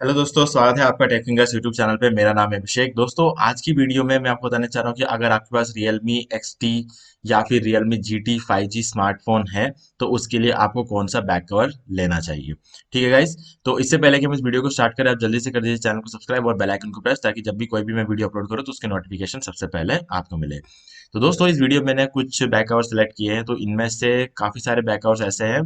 Hello दोस्तों, स्वागत है आपका टेक्निकल यूट्यूब चैनल पे। मेरा नाम है अभिषेक। दोस्तों, आज की वीडियो में मैं आपको बताना चाह रहा हूँ कि अगर आपके पास Realme XT या फिर Realme GT 5G स्मार्टफोन है तो उसके लिए आपको कौन सा बैक कवर लेना चाहिए। ठीक है गाइस, तो इससे पहले कि हम इस वीडियो को स्टार्ट करें, आप जल्दी से कर दीजिए चैनल को सब्सक्राइब और बेल आइकन को प्रेस, ताकि जब भी कोई भी मैं वीडियो अपलोड करूँ तो उसके नोटिफिकेशन सबसे पहले आपको मिले। तो दोस्तों, इस वीडियो में मैंने कुछ बैक कवर सेलेक्ट किए हैं। तो इनमें से काफ़ी सारे बैक कवर्स ऐसे हैं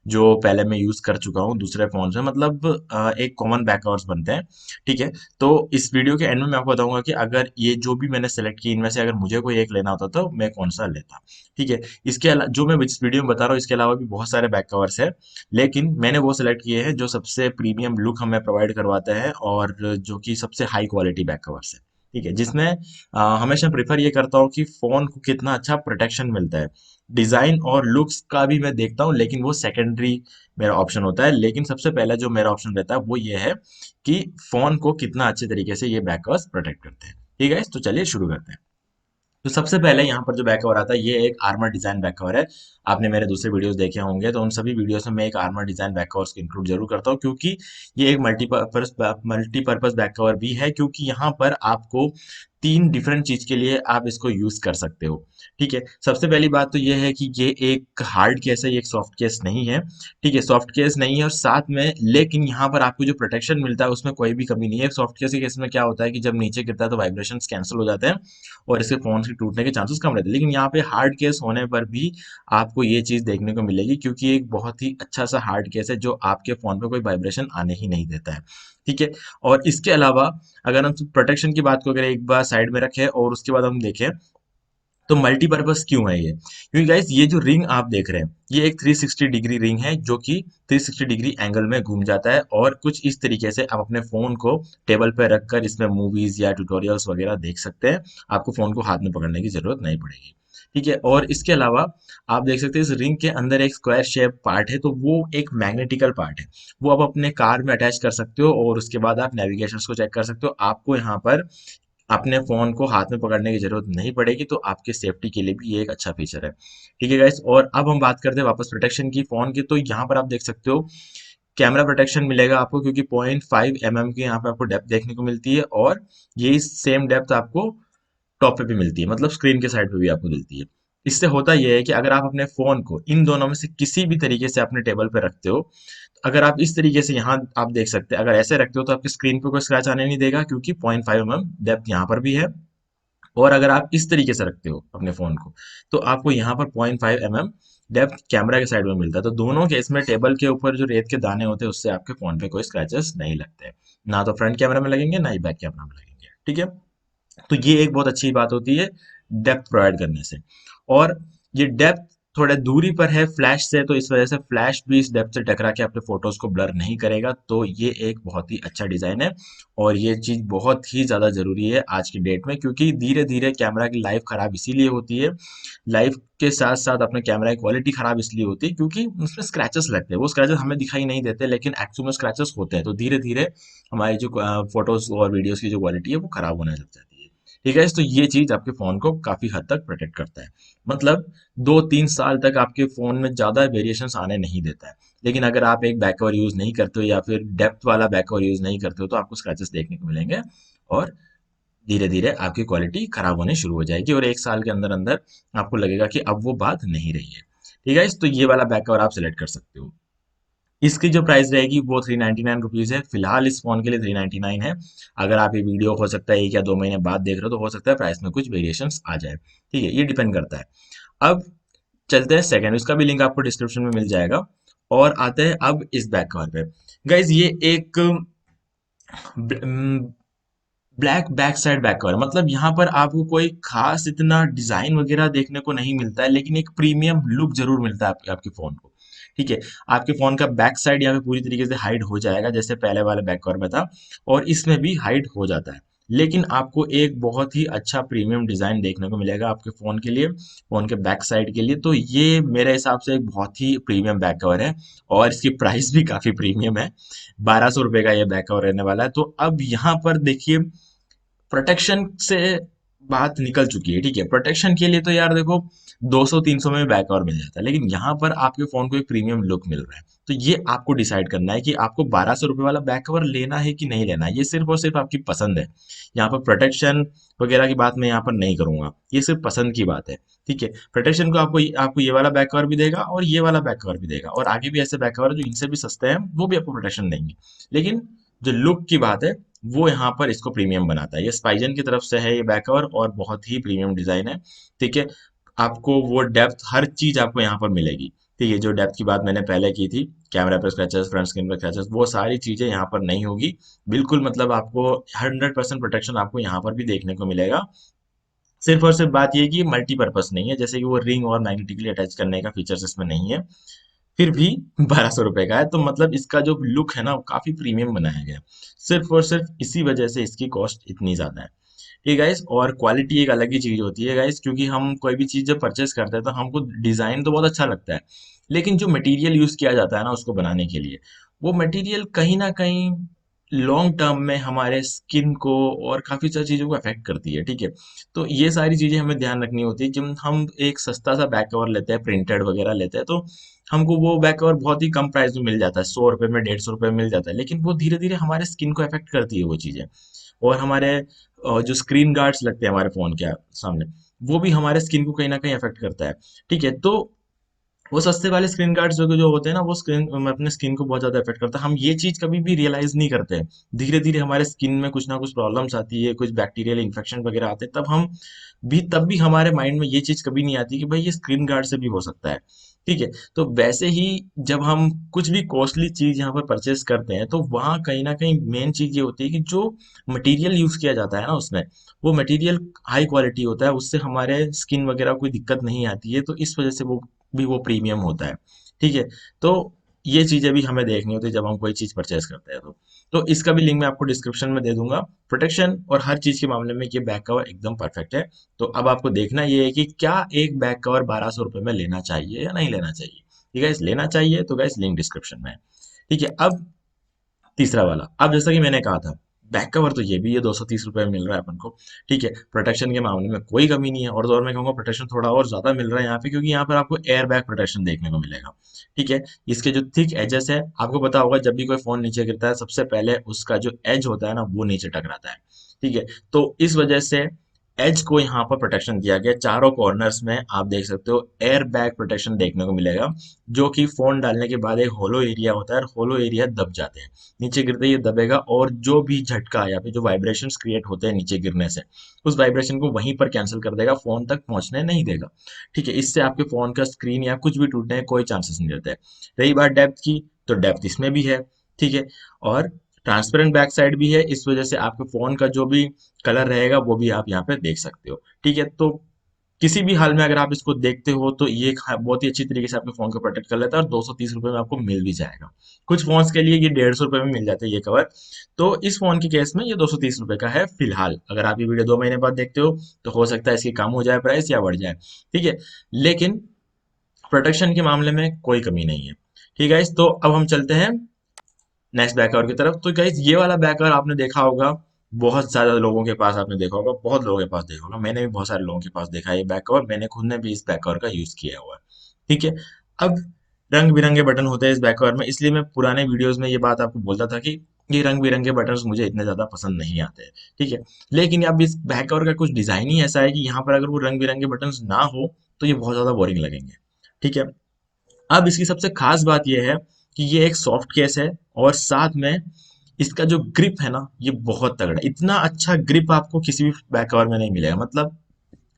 जो पहले मैं यूज़ कर चुका हूँ दूसरे फ़ोन से। मतलब एक कॉमन बैक कवर्स बनते हैं। ठीक है, तो इस वीडियो के एंड में मैं आपको बताऊंगा कि अगर ये जो भी मैंने सेलेक्ट की इनमें से अगर मुझे कोई एक लेना होता तो मैं कौन सा लेता। ठीक है, इसके अलावा जो मैं इस वीडियो में बता रहा हूँ, इसके अलावा भी बहुत सारे बैक कवर्स है, लेकिन मैंने वो सेलेक्ट किए हैं जो सबसे प्रीमियम लुक हमें प्रोवाइड करवाते हैं और जो कि सबसे हाई क्वालिटी बैक कवर्स है। ठीक है, जिसमें हमेशा प्रेफर ये करता हूँ कि फोन को कितना अच्छा प्रोटेक्शन मिलता है। डिजाइन और लुक्स का भी मैं देखता हूँ, लेकिन वो सेकेंडरी मेरा ऑप्शन होता है। लेकिन सबसे पहला जो मेरा ऑप्शन रहता है वो ये है कि फोन को कितना अच्छे तरीके से ये बैक कवर्स प्रोटेक्ट करते हैं। ठीक है, तो चलिए शुरू करते हैं। तो सबसे पहले यहाँ पर जो बैक कवर आता है ये एक आर्मर डिजाइन बैक कवर है। आपने मेरे दूसरे वीडियोस देखे होंगे, तो उन सभी वीडियोस में मैं एक आर्मर डिजाइन बैक कवर्स को इंक्लूड जरूर करता हूँ, क्योंकि ये एक मल्टीपर्पज बैक कवर भी है, क्योंकि यहाँ पर आपको तीन डिफरेंट चीज के लिए आप इसको यूज कर सकते हो। ठीक है, सबसे पहली बात तो ये है कि ये एक हार्ड केस है, ये एक सॉफ्ट केस नहीं है। ठीक है, सॉफ्ट केस नहीं है और साथ में लेकिन यहाँ पर आपको जो प्रोटेक्शन मिलता है उसमें कोई भी कमी नहीं है। सॉफ्ट केस के केस में क्या होता है कि जब नीचे गिरता है तो वाइब्रेशन कैंसिल हो जाते हैं और इसके फोन के टूटने के चांसेस कम रहते हैं। लेकिन यहाँ पे हार्ड केस होने पर भी आपको ये चीज देखने को मिलेगी, क्योंकि एक बहुत ही अच्छा सा हार्ड केस है जो आपके फोन पे कोई वाइब्रेशन आने ही नहीं देता है। ठीक है, और इसके अलावा अगर हम प्रोटेक्शन की बात को अगर एक बार साइड में रखें और उसके बाद हम देखें तो मल्टीपर्पज क्यों है ये, क्योंकि गाइस ये जो रिंग आप देख रहे हैं ये एक 360 डिग्री रिंग है, जो कि 360 डिग्री एंगल में घूम जाता है और कुछ इस तरीके से आप अपने फोन को टेबल पर रखकर इसमें मूवीज या ट्यूटोरियल्स वगैरह देख सकते हैं। आपको फोन को हाथ में पकड़ने की जरूरत नहीं पड़ेगी। ठीक है, और इसके अलावा आप देख सकते हैं इस रिंग के अंदर एक स्क्वायर शेप पार्ट है, तो वो एक मैग्नेटिकल पार्ट है। वो आप अपने कार में अटैच कर सकते हो और उसके बाद आप नेविगेशन को चेक कर सकते हो। आपको यहाँ पर अपने फोन को हाथ में पकड़ने की जरूरत नहीं पड़ेगी, तो आपके सेफ्टी के लिए भी ये एक अच्छा फीचर है। ठीक है गाइस, और अब हम बात करते हैं वापस प्रोटेक्शन की फोन की। तो यहाँ पर आप देख सकते हो कैमरा प्रोटेक्शन मिलेगा आपको, क्योंकि 0.5 mm की यहाँ पे आपको डेप्थ देखने को मिलती है और यही सेम डेप्थ आपको टॉप पे भी मिलती है, मतलब स्क्रीन के साइड पे भी आपको मिलती है। इससे होता यह है कि अगर आप अपने फोन को इन दोनों में से किसी भी तरीके से अपने टेबल पे रखते हो, अगर आप इस तरीके से यहाँ आप देख सकते हैं, अगर ऐसे रखते हो तो आपकी स्क्रीन पे कोई स्क्रैच आने नहीं देगा, क्योंकि 0.5 mm डेप्थ यहाँ पर भी है। और अगर आप इस तरीके से रखते हो अपने फोन को तो आपको यहाँ पर 0.5 mm डेप्थ कैमरा के साइड में मिलता है। तो दोनों केस में टेबल के ऊपर जो रेत के दाने होते हैं उससे आपके फोन पे कोई स्क्रैचेस नहीं लगते, ना तो फ्रंट कैमरा में लगेंगे ना ही बैक कैमरा में लगेंगे। ठीक है, तो ये एक बहुत अच्छी बात होती है डेप्थ प्रोवाइड करने से। और ये डेप्थ थोड़ा दूरी पर है फ्लैश से, तो इस वजह से फ्लैश भी इस डेप्थ से टकरा के अपने फोटोज को ब्लर नहीं करेगा। तो ये एक बहुत ही अच्छा डिजाइन है और ये चीज बहुत ही ज्यादा जरूरी है आज की डेट में, क्योंकि धीरे धीरे कैमरा की लाइफ खराब इसीलिए होती है। लाइफ के साथ साथ अपने कैमरा की क्वालिटी खराब इसलिए होती है क्योंकि उसमें स्क्रैचेस लगते हैं। वो स्क्रैचेस हमें दिखाई नहीं देते, लेकिन एक्चुअल में स्क्रैचेस होते हैं। तो धीरे धीरे हमारी जो फोटोज और वीडियोस की जो क्वालिटी है वो खराब होने लग जाती है। ठीक है, तो ये चीज आपके फोन को काफी हद तक प्रोटेक्ट करता है। मतलब 2-3 साल तक आपके फोन में ज्यादा वेरिएशंस आने नहीं देता है। लेकिन अगर आप एक बैक कवर यूज नहीं करते हो या फिर डेप्थ वाला बैक कवर यूज नहीं करते हो तो आपको स्क्रैचेस देखने को मिलेंगे और धीरे धीरे आपकी क्वालिटी खराब होनी शुरू हो जाएगी और 1 साल के अंदर अंदर आपको लगेगा कि अब वो बात नहीं रही है। ठीक है, तो ये वाला बैक कवर आप सिलेक्ट कर सकते हो। इसकी जो प्राइस रहेगी वो 399 रुपीज है। फिलहाल इस फोन के लिए 399 है। अगर आप ये वीडियो हो सकता है 1 या 2 महीने बाद देख रहे हो तो हो सकता है प्राइस में कुछ वेरिएशन आ जाए। ठीक है, ये डिपेंड करता है। अब चलते हैं सेकंड, इसका भी लिंक आपको डिस्क्रिप्शन में मिल जाएगा। और आते हैं अब इस बैक कवर पे। गाइज ये एक black back side back cover, मतलब यहाँ पर आपको कोई खास इतना डिजाइन वगैरह देखने को नहीं मिलता है, लेकिन एक प्रीमियम लुक जरूर मिलता है आपके फोन को। ठीक है, आपके फोन का बैक साइड यहाँ पे पूरी तरीके से हाइड हो जाएगा, जैसे पहले वाले बैक कवर में था, और इसमें भी हाइड हो जाता है। लेकिन आपको एक बहुत ही अच्छा प्रीमियम डिजाइन देखने को मिलेगा आपके फोन के लिए, फोन के बैक साइड के लिए। तो ये मेरे हिसाब से एक बहुत ही प्रीमियम बैक कवर है और इसकी प्राइस भी काफी प्रीमियम है। 1200 रुपये का ये बैक कवर रहने वाला है। तो अब यहाँ पर देखिए, प्रोटेक्शन से बात निकल चुकी है। ठीक है, प्रोटेक्शन के लिए तो यार देखो 200-300 में बैक कवर मिल जाता है, लेकिन यहाँ पर आपके फोन को एक प्रीमियम लुक मिल रहा है। तो ये आपको डिसाइड करना है कि आपको 1200 रुपये वाला बैक कवर लेना है कि नहीं लेना है। ये सिर्फ और सिर्फ आपकी पसंद है। यहाँ पर प्रोटेक्शन वगैरह की बात मैं यहाँ पर नहीं करूंगा, ये सिर्फ पसंद की बात है। ठीक है, प्रोटेक्शन को आपको आपको ये वाला बैक कवर भी देगा और ये वाला बैक कवर भी देगा, और आगे भी ऐसे बैक कवर जो इनसे भी सस्ते हैं वो भी आपको प्रोटेक्शन देंगे। लेकिन जो लुक की बात है वो यहाँ पर इसको प्रीमियम बनाता है। ये स्पाइजन की तरफ से है ये बैक कवर, और बहुत ही प्रीमियम डिजाइन है। ठीक है, आपको वो डेप्थ हर चीज आपको यहाँ पर मिलेगी। ठीक है, जो डेप्थ की बात मैंने पहले की थी, कैमरा पर स्क्रैचेस, फ्रंट स्क्रीन पर स्क्रैचेस, वो सारी चीजें यहाँ पर नहीं होगी। बिल्कुल, मतलब आपको 100% प्रोटेक्शन आपको यहाँ पर भी देखने को मिलेगा। सिर्फ और सिर्फ बात ये है कि मल्टीपर्पज नहीं है, जैसे कि वो रिंग और मैग्नेटिकली अटैच करने का फीचर्स इसमें नहीं है। फिर भी 1200 रुपए का है, तो मतलब इसका जो लुक है ना वो काफी प्रीमियम बनाया गया है। सिर्फ और सिर्फ इसी वजह से इसकी कॉस्ट इतनी ज्यादा है। ठीक है गाइस, और क्वालिटी एक अलग ही चीज होती है गाइस, क्योंकि हम कोई भी चीज जब परचेस करते हैं तो हमको डिजाइन तो बहुत अच्छा लगता है, लेकिन जो मटेरियल यूज किया जाता है ना उसको बनाने के लिए, वो मटेरियल कहीं ना कहीं लॉन्ग टर्म में हमारे स्किन को और काफी सारी चीजों को अफेक्ट करती है। ठीक है, तो ये सारी चीजें हमें ध्यान रखनी होती है। जब हम एक सस्ता सा बैक कवर लेते हैं, प्रिंटेड वगैरह लेते हैं, तो हमको वो बैक कवर बहुत ही कम प्राइस में मिल जाता है, 100 रुपए में, 150 रुपए में मिल जाता है, लेकिन वो धीरे धीरे हमारे स्किन को अफेक्ट करती है वो चीजें। और हमारे जो स्क्रीन गार्ड्स लगते हैं हमारे फोन के सामने, वो भी हमारे स्किन को कहीं ना कहीं अफेक्ट करता है। ठीक है, तो वो सस्ते वाले स्क्रीन गार्ड्स जो होते हैं ना, वो स्क्रीन अपने स्किन को बहुत ज्यादा इफेक्ट करता है। हम ये चीज कभी भी रियलाइज नहीं करते हैं। धीरे धीरे हमारे स्किन में कुछ ना कुछ प्रॉब्लम्स आती है, कुछ बैक्टीरियल इन्फेक्शन वगैरह आते हैं, तब भी हमारे माइंड में ये चीज कभी नहीं आती कि भाई ये स्क्रीन गार्ड से भी हो सकता है। ठीक है, तो वैसे ही जब हम कुछ भी कॉस्टली चीज यहाँ पर परचेस करते हैं, तो वहाँ कहीं ना कहीं मेन चीज ये होती है कि जो मटेरियल यूज किया जाता है ना उसमें, वो मटेरियल हाई क्वालिटी होता है, उससे हमारे स्किन वगैरह कोई दिक्कत नहीं आती है, तो इस वजह से वो प्रीमियम होता है। ठीक है, तो ये चीजें भी हमें देखनी होती है जब हम कोई चीज परचेस करते हैं। तो इसका भी लिंक मैं आपको डिस्क्रिप्शन में दे दूंगा। प्रोटेक्शन और हर चीज के मामले में ये बैक कवर एकदम परफेक्ट है। तो अब आपको देखना ये है कि क्या एक बैक कवर 1200 रुपये में लेना चाहिए या नहीं लेना चाहिए। ठीक है, लेना चाहिए तो गैस लिंक डिस्क्रिप्शन में है। ठीक है, अब तीसरा वाला, अब जैसा कि मैंने कहा था, बैक कवर तो ये भी ये 230 रुपये में मिल रहा है अपन को। ठीक है, प्रोटेक्शन के मामले में कोई कमी नहीं है, और मैं कहूँगा प्रोटेक्शन थोड़ा और ज्यादा मिल रहा है यहाँ पे, क्योंकि यहाँ पर आपको एयर बैग प्रोटेक्शन देखने को मिलेगा। ठीक है, इसके जो थिक एजेस है, आपको पता होगा जब भी कोई फोन नीचे गिरता है सबसे पहले उसका जो एज होता है ना वो नीचे टकराता है। ठीक है, तो इस वजह से एज को यहाँ पर प्रोटेक्शन दिया गया। चारों कॉर्नर्स में आप देख सकते हो एयर बैग प्रोटेक्शन देखने को मिलेगा, जो कि फोन डालने के बाद एक होलो एरिया होता है, और होलो एरिया दब जाते हैं, नीचे गिरते ही ये दबेगा, और जो भी झटका या फिर जो वाइब्रेशंस क्रिएट होते हैं नीचे गिरने से, उस वाइब्रेशन को वहीं पर कैंसिल कर देगा, फोन तक पहुंचने नहीं देगा। ठीक है, इससे आपके फोन का स्क्रीन या कुछ भी टूटने के कोई चांसेस नहीं रहते। रही बात डेप्थ की, तो डेप्थ इसमें भी है। ठीक है, और ट्रांसपेरेंट बैक साइड भी है, इस वजह से आपके फोन का जो भी कलर रहेगा वो भी आप यहाँ पे देख सकते हो। ठीक है, तो किसी भी हाल में अगर आप इसको देखते हो तो ये बहुत ही अच्छी तरीके से आपके फोन को प्रोटेक्ट कर लेता है, और 230 रुपये में आपको मिल भी जाएगा। कुछ फोन्स के लिए ये 150 रुपये में मिल जाता है ये कवर। तो इस फोन के केस में ये 230 रुपये का है फिलहाल। अगर आप ये वीडियो 2 महीने बाद देखते हो तो हो सकता है इसकी कम हो जाए प्राइस या बढ़ जाए। ठीक है, लेकिन प्रोटेक्शन के मामले में कोई कमी नहीं है। ठीक है, तो अब हम चलते हैं नेक्स्ट बैकआवर की तरफ। तो गाइस ये वाला बैकआवर आपने देखा होगा, बहुत ज्यादा लोगों के पास आपने देखा होगा, बहुत लोगों के पास देखा होगा, मैंने भी बहुत सारे लोगों के पास देखा है ये बैकआवर, मैंने खुद ने भी इस बैकआवर का यूज किया हुआ है। ठीक है, अब रंग बिरंगे बटन होते हैं इस बैकआवर में, इसलिए मैं पुराने वीडियोस में ये बात आपको बोलता था कि ये रंग बिरंगे बटन्स मुझे इतने ज्यादा पसंद नहीं आते हैं। ठीक है, लेकिन अब इस बैकआवर का कुछ डिजाइन ही ऐसा है कि यहाँ पर अगर वो रंग बिरंगे बटन्स ना हो तो ये बहुत ज्यादा बोरिंग लगेंगे। ठीक है, अब इसकी सबसे खास बात यह है कि ये एक सॉफ्ट केस है, और साथ में इसका जो ग्रिप है ना ये बहुत तगड़ा है। इतना अच्छा ग्रिप आपको किसी भी बैक कवर में नहीं मिलेगा। मतलब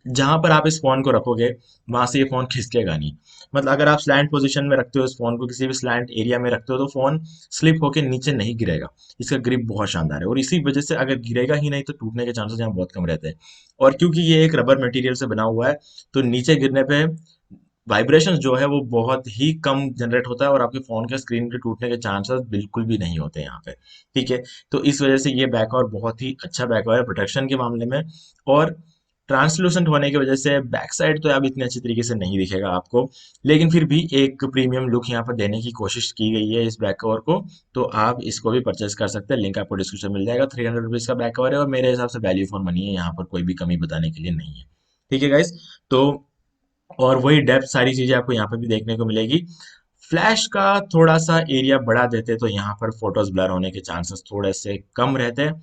जहां पर आप इस फोन को रखोगे वहां से ये फोन खिसकेगा नहीं। मतलब अगर आप स्लैंट पोजीशन में रखते हो इस फोन को, किसी भी स्लैंट एरिया में रखते हो, तो फोन स्लिप होके नीचे नहीं गिरेगा। इसका ग्रिप बहुत शानदार है, और इसी वजह से अगर गिरेगा ही नहीं तो टूटने के चांसेस यहाँ बहुत कम रहते हैं। और क्योंकि ये एक रबर मटेरियल से बना हुआ है, तो नीचे गिरने पे वाइब्रेशंस जो है वो बहुत ही कम जनरेट होता है, और आपके फोन के स्क्रीन के टूटने के चांसेस बिल्कुल भी नहीं होते यहाँ पे। ठीक है, तो इस वजह से ये बैकआवर बहुत ही अच्छा बैकआवर है प्रोटेक्शन के मामले में। और ट्रांसलूसेंट होने की वजह से बैक साइड तो अब इतने अच्छी तरीके से नहीं दिखेगा आपको, लेकिन फिर भी एक प्रीमियम लुक यहाँ पर देने की कोशिश की गई है इस बैक कवर को। तो आप इसको भी परचेस कर सकते हैं, लिंक आपको डिस्क्रिप्शन मिल जाएगा। 300 रुपीज का बैक कवर है और मेरे हिसाब से वैल्यू फॉर मनी है, यहाँ पर कोई भी कमी बताने के लिए नहीं है। ठीक है गाइस, तो और वही डेप्थ सारी चीजें आपको यहाँ पे भी देखने को मिलेगी। फ्लैश का थोड़ा सा एरिया बढ़ा देते तो यहाँ पर फोटोज ब्लर होने के चांसेस थोड़े से कम रहते हैं,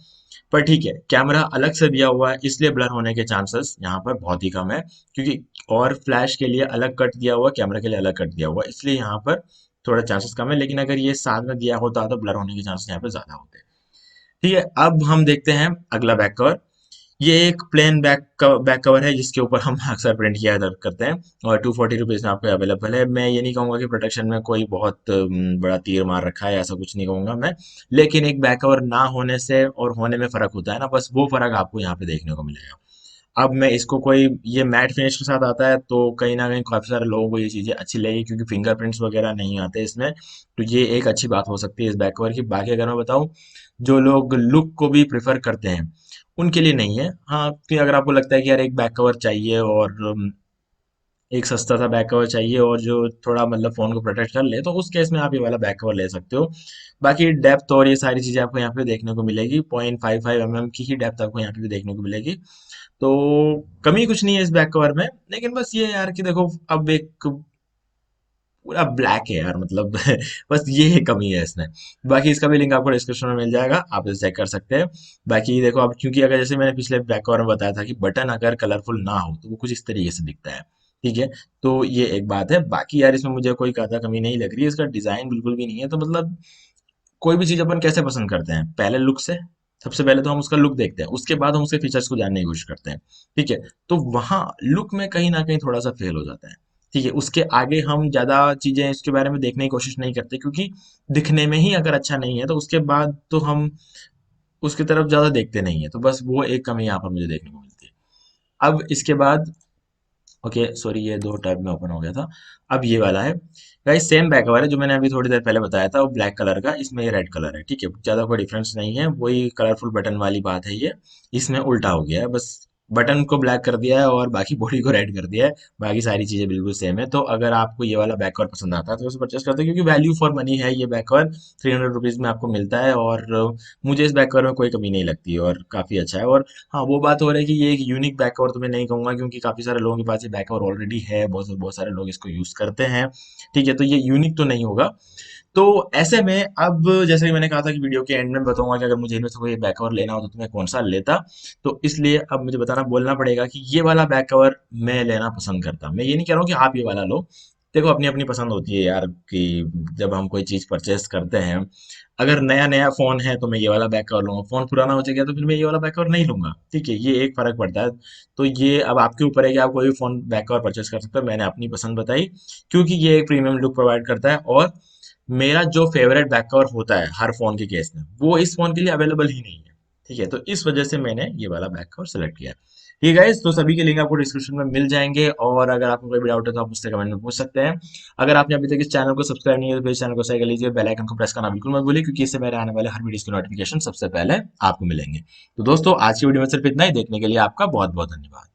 पर ठीक है, कैमरा अलग से दिया हुआ है इसलिए ब्लर होने के चांसेस यहाँ पर बहुत ही कम है, क्योंकि और फ्लैश के लिए अलग कट दिया हुआ, कैमरा के लिए अलग कट दिया हुआ, इसलिए यहाँ पर थोड़ा चांसेस कम है। लेकिन अगर ये साथ में दिया होता तो ब्लर होने के चांसेस यहाँ पे ज्यादा होते। ठीक है, अब हम देखते हैं अगला बैक कवर। ये एक प्लेन बैक कवर है जिसके ऊपर हम अक्सर प्रिंट किया करते हैं, और 240 रुपीज में आपको अवेलेबल है। मैं ये नहीं कहूंगा कि प्रोटेक्शन में कोई बहुत बड़ा तीर मार रखा है, ऐसा कुछ नहीं कहूंगा मैं, लेकिन एक बैक कवर ना होने से और होने में फर्क होता है ना, बस वो फर्क आपको यहाँ पे देखने को मिलेगा। अब मैं इसको कोई, ये मैट फिनिश के साथ आता है तो कहीं ना कहीं काफी सारे लोगों को ये चीजें अच्छी लगेगी, क्योंकि फिंगरप्रिंट्स वगैरह नहीं आते इसमें, तो ये एक अच्छी बात हो सकती है इस बैक कवर की। बाकी अगर मैं बताऊं, जो लोग लुक को भी प्रेफर करते हैं उनके लिए नहीं है। हाँ, कि अगर आपको लगता है कि यार एक बैक कवर चाहिए और एक सस्ता सा बैक कवर चाहिए और जो थोड़ा मतलब फोन को प्रोटेक्ट कर ले, तो उस केस में आप ये वाला बैक कवर ले सकते हो। बाकी डेप्थ और ये सारी चीजें आपको यहाँ पे देखने को मिलेगी, 0.55 mm की ही डेप्थ आपको यहाँ पे भी देखने को मिलेगी। तो कमी कुछ नहीं है इस बैक कवर में, लेकिन बस ये यार कि देखो, अब एक पूरा ब्लैक है यार, मतलब बस ये है कमी है इसमें। बाकी इसका भी लिंक आपको डिस्क्रिप्शन में मिल जाएगा, आप इसे चेक कर सकते हैं। बाकी देखो, अब क्योंकि अगर जैसे मैंने पिछले बैक कवर में बताया था कि बटन अगर कलरफुल ना हो तो वो कुछ इस तरीके से दिखता है। ठीक है, तो ये एक बात है। बाकी यार इसमें मुझे कोई ज्यादा कमी नहीं लग रही है, इसका डिजाइन बिल्कुल भी नहीं है। तो मतलब कोई भी चीज अपन कैसे पसंद करते हैं, पहले लुक से, सबसे पहले तो हम उसका लुक देखते हैं, उसके बाद हम उसके फीचर्स को जानने की कोशिश करते हैं। ठीक है, तो वहां लुक में कहीं ना कहीं थोड़ा सा फेल हो जाता है। ठीक है, उसके आगे हम ज्यादा चीजें इसके बारे में देखने की कोशिश नहीं करते, क्योंकि दिखने में ही अगर अच्छा नहीं है तो उसके बाद तो हम उसकी तरफ ज्यादा देखते नहीं है। तो बस वो एक कमी यहाँ पर मुझे देखने को मिलती है। अब इसके बाद, ओके सॉरी, ये दो टैब में ओपन हो गया था। अब ये वाला है गाइस, सेम बैक कवर है जो मैंने अभी थोड़ी देर पहले बताया था, वो ब्लैक कलर का, इसमें ये रेड कलर है। ठीक है, ज्यादा कोई डिफरेंस नहीं है, वही कलरफुल बटन वाली बात है ये। इसमें उल्टा हो गया है, बस बटन को ब्लैक कर दिया है और बाकी बॉडी को रेड कर दिया है। बाकी सारी चीजें बिल्कुल सेम है। तो अगर आपको ये वाला बैक कवर पसंद आता है तो उसे परचेस करते हैं, क्योंकि वैल्यू फॉर मनी है ये बैक कवर। 300 रुपीज में आपको मिलता है, और मुझे इस बैक कवर में कोई कमी नहीं लगती और काफी अच्छा है। और हाँ, वो बात हो रही है कि ये एक यूनिक बैक कवर तो मैं नहीं कहूंगा, क्योंकि काफी सारे लोगों के पास ये बैक कवर ऑलरेडी है, बहुत बहुत सारे लोग इसको यूज करते हैं। ठीक है, तो ये यूनिक तो नहीं होगा। तो ऐसे में अब, जैसे कि मैंने कहा था कि वीडियो के एंड में बताऊंगा कि अगर मुझे इनमें से कोई बैक कवर लेना हो तो मैं कौन सा लेता, तो इसलिए अब मुझे बताना बोलना पड़ेगा कि ये वाला बैक कवर मैं लेना पसंद करता। मैं ये नहीं कह रहा हूँ कि आप ये वाला लो, देखो अपनी अपनी पसंद होती है यार, कि जब हम कोई चीज परचेस करते हैं, अगर नया नया फोन है तो मैं ये वाला बैक कवर लूंगा, फोन पुराना हो जाएगा तो फिर मैं ये वाला बैक कवर नहीं लूंगा। ठीक है, ये एक फर्क पड़ता है। तो ये अब आपके ऊपर है कि आप कोई भी फोन बैक कवर परचेस कर सकते हो। मैंने अपनी पसंद बताई, क्योंकि ये एक प्रीमियम लुक प्रोवाइड करता है, और मेरा जो फेवरेट बैक कवर होता है हर फोन के केस में, वो इस फोन के लिए अवेलेबल ही नहीं है। ठीक है, तो इस वजह से मैंने ये वाला बैक कवर सेलेक्ट किया है। ठीक है गाइस, तो सभी के लिंक आपको डिस्क्रिप्शन में मिल जाएंगे, और अगर आपको कोई भी डाउट है तो आप मुझसे कमेंट में पूछ सकते हैं। अगर आपने अभी तक इस चैनल को सब्सक्राइब नहीं किया तो प्लीज चैनल को सब्सक्राइब कर लीजिए, बेल आइकन को प्रेस करना बिल्कुल मत भूलिए, क्योंकि इससे मेरे आने वाले हर वीडियो की नोटिफिकेशन सबसे पहले आपको मिलेंगे। तो दोस्तों, आज की वीडियो में सिर्फ इतना ही। देखने के लिए आपका बहुत बहुत धन्यवाद।